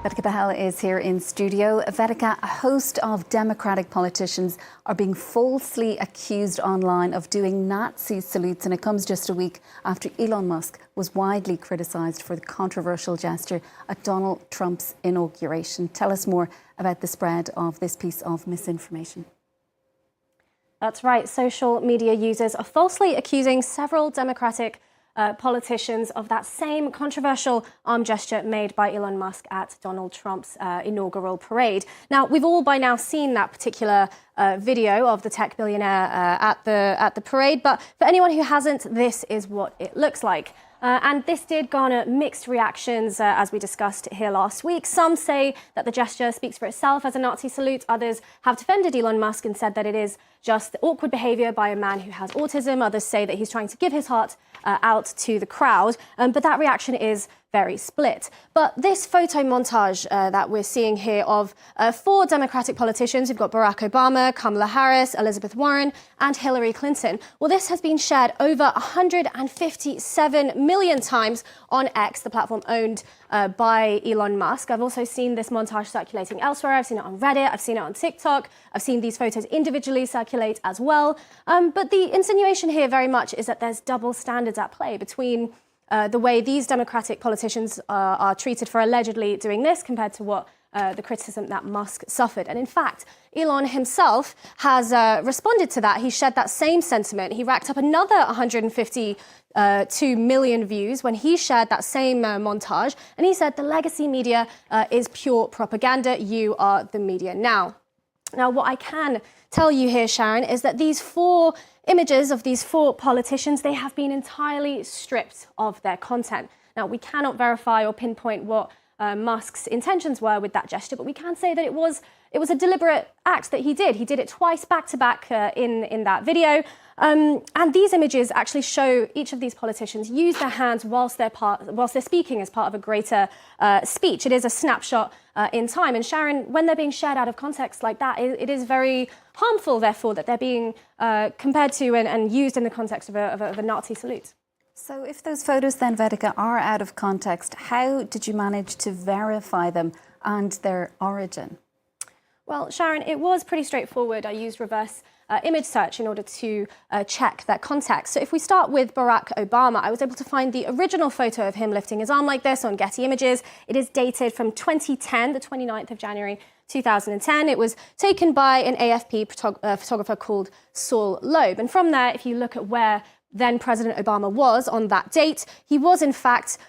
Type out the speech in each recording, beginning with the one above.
Vedika Bahel is here in studio. Vedika, a host of Democratic politicians are being falsely accused online of doing Nazi salutes, and it comes just a week after Elon Musk was widely criticised for the controversial gesture at Donald Trump's inauguration. Tell us more about the spread of this piece of misinformation. That's right. Social media users are falsely accusing several Democratic politicians of that same controversial arm gesture made by Elon Musk at Donald Trump's inaugural parade. Now, we've all by now seen that particular video of the tech billionaire at the parade, but for anyone who hasn't, this is what it looks like. And this did garner mixed reactions, as we discussed here last week. Some say that the gesture speaks for itself as a Nazi salute. Others have defended Elon Musk and said that it is just awkward behavior by a man who has autism. Others say that he's trying to give his heart out to the crowd. But that reaction is very split. But this photo montage that we're seeing here of 4 Democratic politicians, we've got Barack Obama, Kamala Harris, Elizabeth Warren, and Hillary Clinton. Well, this has been shared over 157 million times on X, the platform owned by Elon Musk. I've also seen this montage circulating elsewhere. I've seen it on Reddit, I've seen it on TikTok, I've seen these photos individually circulate as well. But the insinuation here very much is that there's double standards at play between the way these Democratic politicians are treated for allegedly doing this compared to what the criticism that Musk suffered. And in fact, Elon himself has responded to that. He shared that same sentiment. He racked up another 152 million views when he shared that same montage. And he said, the legacy media is pure propaganda. You are the media now. Now, what I can tell you here, Sharon, is that these 4 images of these 4 politicians, they have been entirely stripped of their content. Now, we cannot verify or pinpoint what Musk's intentions were with that gesture, but we can say that it was a deliberate act that he did. He did it twice back to back in that video. And these images actually show each of these politicians use their hands whilst they're speaking as part of a greater speech. It is a snapshot in time. And Sharon, when they're being shared out of context like that, it is very harmful, therefore, that they're being compared to and used in the context of a Nazi salute. So if those photos then, Vedika, are out of context, how did you manage to verify them and their origin? Well, Sharon, it was pretty straightforward. I used reverse image search in order to check that context. So if we start with Barack Obama, I was able to find the original photo of him lifting his arm like this on Getty Images. It is dated from 2010, the 29th of January 2010. It was taken by an AFP photographer called Saul Loeb. And from there, if you look at where then President Obama was on that date, he was in fact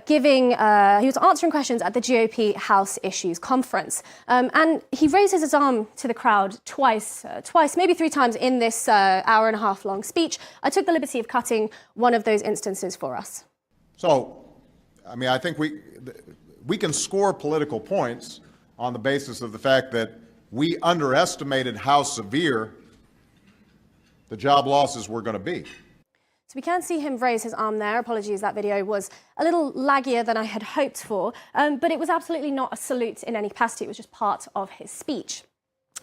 he was answering questions at the GOP House Issues Conference. And he raises his arm to the crowd twice, maybe 3 times in this hour and a half long speech. I took the liberty of cutting one of those instances for us. So, I mean, I think we can score political points on the basis of the fact that we underestimated how severe the job losses were going to be. So we can see him raise his arm there. Apologies, that video was a little laggier than I had hoped for, but it was absolutely not a salute in any capacity. It was just part of his speech.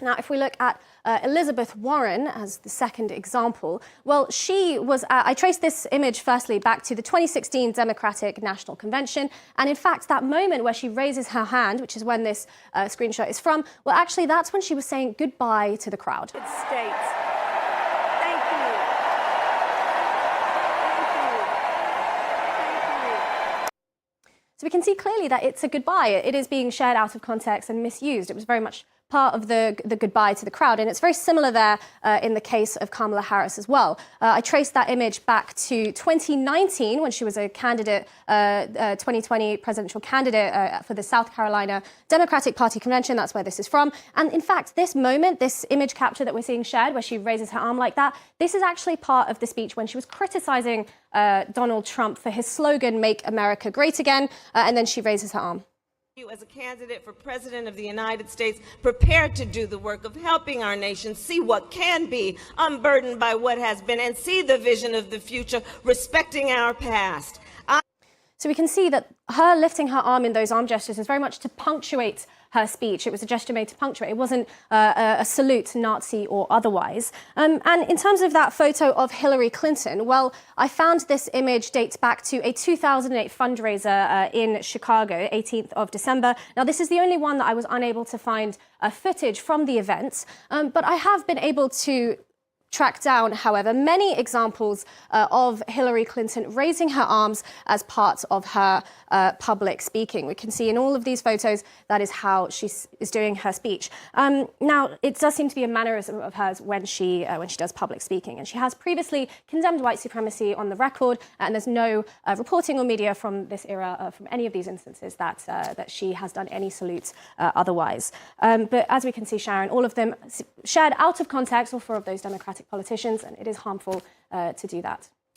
Now, if we look at Elizabeth Warren as the second example, well, she was, I traced this image firstly back to the 2016 Democratic National Convention. And in fact, that moment where she raises her hand, which is when this screenshot is from, well, actually, that's when she was saying goodbye to the crowd. States. So we can see clearly that it's a goodbye. It is being shared out of context and misused. It was very much part of the goodbye to the crowd. And it's very similar there in the case of Kamala Harris as well. I traced that image back to 2019 when she was a candidate, 2020 presidential candidate for the South Carolina Democratic Party convention. That's where this is from. And in fact, this moment, this image capture that we're seeing shared where she raises her arm like that, this is actually part of the speech when she was criticizing Donald Trump for his slogan, "Make America Great Again," and then she raises her arm. You as a candidate for President of the United States, prepared to do the work of helping our nation see what can be, unburdened by what has been, and see the vision of the future, respecting our past. So we can see that her lifting her arm in those arm gestures is very much to punctuate her speech. It was a gesture made to punctuate. It wasn't a salute, Nazi or otherwise. And in terms of that photo of Hillary Clinton, well, I found this image dates back to a 2008 fundraiser in Chicago, 18th of December. Now, this is the only one that I was unable to find footage from the event, but I have been able to track down, however, many examples of Hillary Clinton raising her arms as part of her public speaking. We can see in all of these photos that is how she is doing her speech. Now, it does seem to be a mannerism of hers when she does public speaking, and she has previously condemned white supremacy on the record, and there's no reporting or media from this era, from any of these instances, that she has done any salutes otherwise. But as we can see, Sharon, all of them shared out of context, all four of those Democratic politicians, and it is harmful to do that.